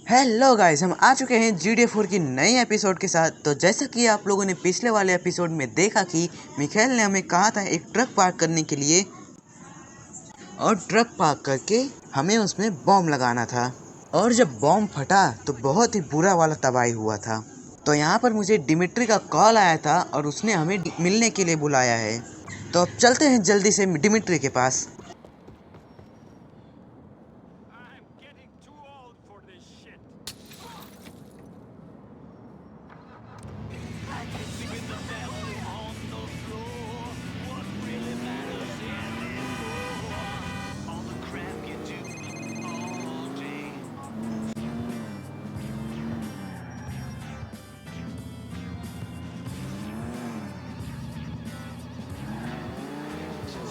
Hello guys, हम आ चुके हैं GTA 4 की नई एपिसोड के साथ। तो जैसा कि आप लोगों ने पिछले वाले एपिसोड में देखा कि मिखेल ने हमें कहा था एक ट्रक पार्क करने के लिए, और ट्रक पार्क करके हमें उसमें बॉम्ब लगाना था। और जब बॉम्ब फटा तो बहुत ही बुरा वाला तबाही हुआ था। तो यहाँ पर मुझे डिमिट्री का कॉल आया था और उसने हमें मिलने के लिए बुलाया है। तो अब चलते हैं जल्दी से डिमिट्री के पास।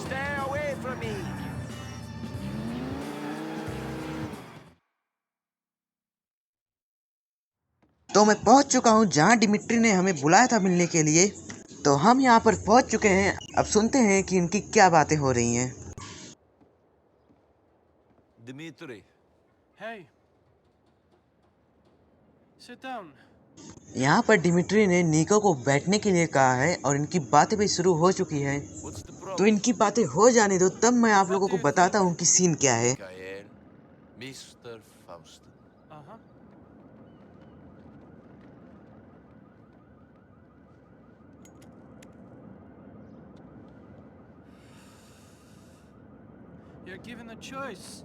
Stay away from me! तो मैं पहुंच चुका हूं जहां डिमिट्री ने हमें बुलाया था मिलने के लिए। तो हम यहां पर पहुंच चुके हैं। अब सुनते हैं कि इनकी क्या बातें हो रही हैं। Dmitri. Hey. Sit down. यहाँ पर डिमिट्री ने निको को बैठने के लिए कहा है और इनकी बातें भी शुरू हो चुकी हैं। What's the तो problem? इनकी बातें हो जाने दो, तब मैं आप What लोगों do को you बताता think? हूँ कि सीन क्या है। Mikhail. Mr. Faustin. Uh-huh. You're given a choice.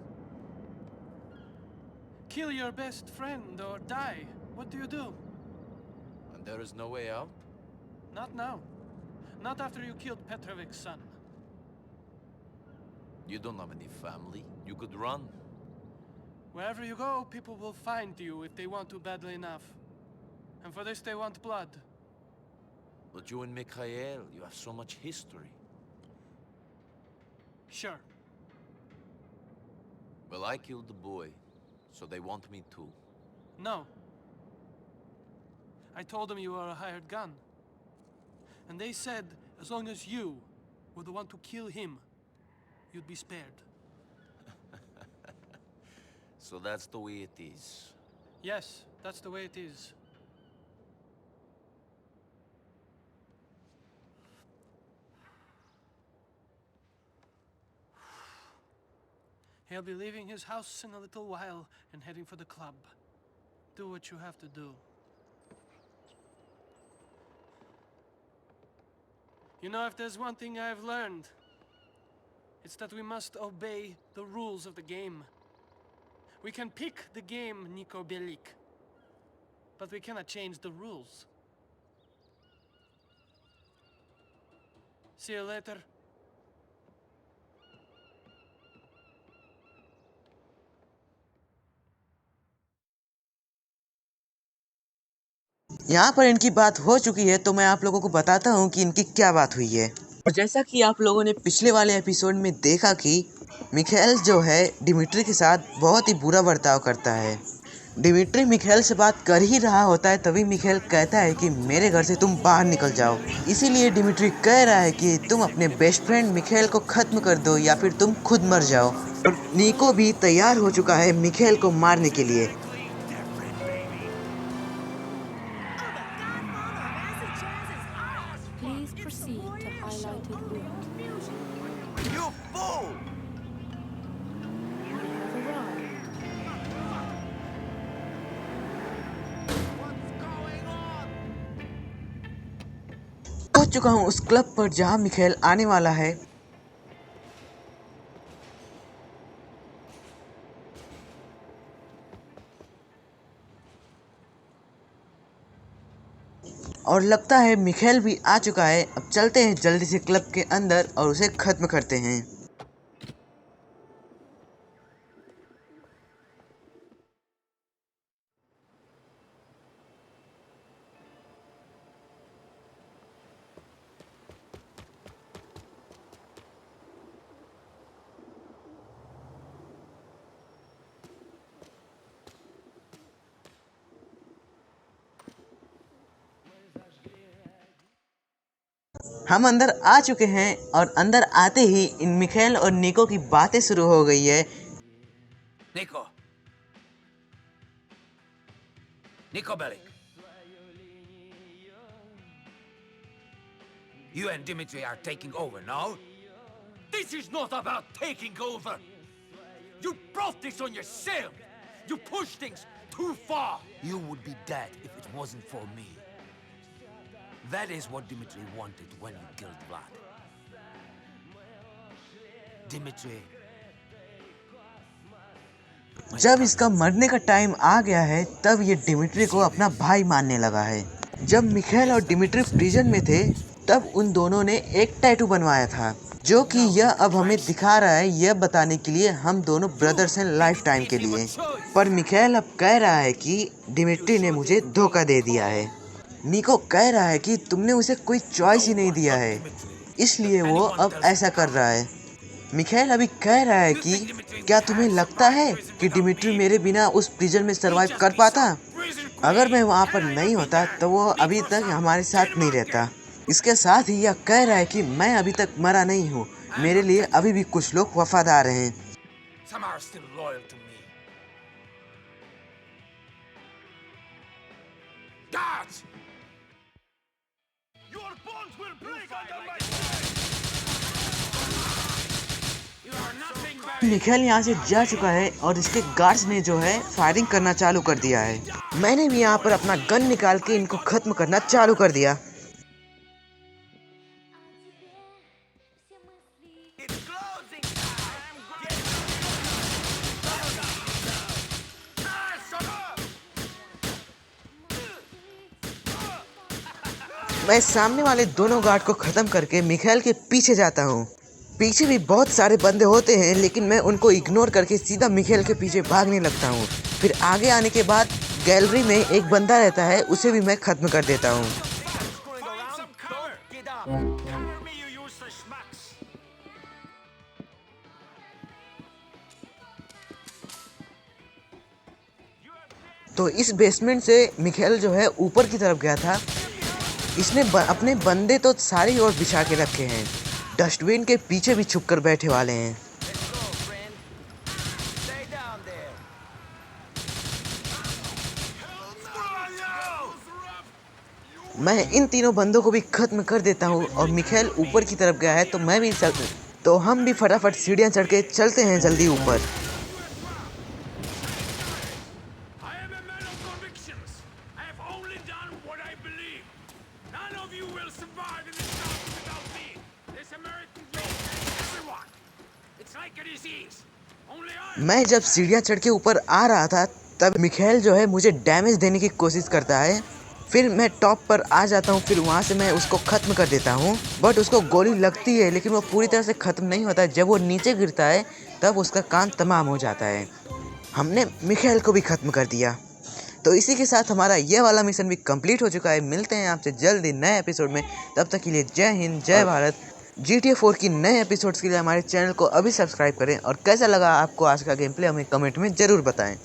Kill your best friend or die. What do you do? And there is no way out? Not now. Not after you killed Petrovic's son. You don't have any family. You could run. Wherever you go, people will find you if they want to badly enough. And for this they want blood. But you and Mikhail, you have so much history. Sure. Well, I killed the boy, so they want me too. No. I told them you were a hired gun. And they said as long as you were the one to kill him, you'd be spared. So that's the way it is. Yes, that's the way it is. He'll be leaving his house in a little while and heading for the club. Do what you have to do. You know, if there's one thing I've learned, it's that we must obey the rules of the game. We can pick the game, Niko Bellic, but we cannot change the rules. See you later. यहाँ पर इनकी बात हो चुकी है, तो मैं आप लोगों को बताता हूँ कि इनकी क्या बात हुई है। और जैसा कि आप लोगों ने पिछले वाले एपिसोड में देखा कि मिखेल जो है डिमिट्री के साथ बहुत ही बुरा बर्ताव करता है। डिमिट्री मिखेल से बात कर ही रहा होता है, तभी मिखेल कहता है कि मेरे घर से तुम बाहर निकल जाओ। इसीलिए डिमिट्री कह रहा है कि तुम अपने बेस्ट फ्रेंड मिखेल को खत्म कर दो या फिर तुम खुद मर जाओ। और निको भी तैयार हो चुका है मिखेल को मारने के लिए। Please proceed to highlighted route. You fool! We have arrived. पहुंच चुका हूं उस क्लब पर जहां मिखेल आने वाला है। और लगता है मिखेल भी आ चुका है। अब चलते हैं जल्दी से क्लब के अंदर और उसे खत्म करते हैं। हम अंदर आ चुके हैं और अंदर आते ही इन मिखेल और निको की बातें शुरू हो गई है। Nico! Niko Bellic. You and Dimitri are taking over now? This is not about taking over! You brought this on yourself! You pushed things too far! You would be dead if it wasn't for me. That is what Dimitri wanted when you killed Vlad. Dimitri. जब इसका मरने का time आ गया है तब ये Dmitry को अपना भाई मानने लगा है। जब मिखेल और डिमिट्री प्रिजन में थे तब उन दोनों ने एक टैटू बनवाया था जो कि यह अब हमें दिखा रहा है, यह बताने के लिए हम दोनों ब्रदर्स हैं लाइफ टाइम के लिए। पर मिखेल अब कह रहा है कि डिमिट्री ने मुझे धोखा दे दिया है। निको कह रहा है कि तुमने उसे कोई चॉइस ही नहीं दिया है, इसलिए वो अब ऐसा कर रहा है। मिखेल अभी कह रहा है कि क्या तुम्हें लगता है कि डिमिट्री मेरे बिना उस प्रिजन में सरवाइव कर पाता? अगर मैं वहाँ पर नहीं होता तो वो अभी तक हमारे साथ नहीं रहता। इसके साथ ही यह कह रहा है कि मैं अभी तक मरा नहीं हूँ, मेरे लिए अभी भी कुछ लोग वफादार हैं। मिखेल यहाँ से जा चुका है और इसके गार्ड्स ने जो है फायरिंग करना चालू कर दिया है। मैंने भी यहाँ पर अपना गन निकाल के इनको खत्म करना चालू कर दिया। मैं सामने वाले दोनों गार्ड को खत्म करके मिखेल के पीछे जाता हूँ। पीछे भी बहुत सारे बंदे होते हैं लेकिन मैं उनको इग्नोर करके सीधा मिखेल के पीछे भागने लगता हूँ। फिर आगे आने के बाद गैलरी में एक बंदा रहता है, उसे भी मैं खत्म कर देता हूँ। तो इस बेसमेंट से मिखेल जो है ऊपर की तरफ गया था। इसने अपने बंदे तो सारी ओर बिछा के रखे हैं, डस्टबिन के पीछे भी छुप कर बैठे वाले हैं। मैं इन तीनों बंदों को भी खत्म कर देता हूँ और मिखेल ऊपर की तरफ गया है तो मैं भी तो हम भी फटाफट सीढ़ियाँ चढ़ के चलते हैं जल्दी ऊपर। मैं जब सीढ़ियाँ चढ़ के ऊपर आ रहा था तब मिखेल जो है मुझे डैमेज देने की कोशिश करता है। फिर मैं टॉप पर आ जाता हूँ, फिर वहाँ से मैं उसको ख़त्म कर देता हूँ। बट उसको गोली लगती है लेकिन वो पूरी तरह से ख़त्म नहीं होता। जब वो नीचे गिरता है तब उसका काम तमाम हो जाता है। हमने मिखेल को भी ख़त्म कर दिया। तो इसी के साथ हमारा ये वाला मिशन भी कंप्लीट हो चुका है। मिलते हैं आपसे जल्दी नए एपिसोड में, तब तक के लिए जय हिंद जय भारत। GTA 4 की नए एपिसोड्स के लिए हमारे चैनल को अभी सब्सक्राइब करें और कैसा लगा आपको आज का गेम प्ले हमें कमेंट में ज़रूर बताएं।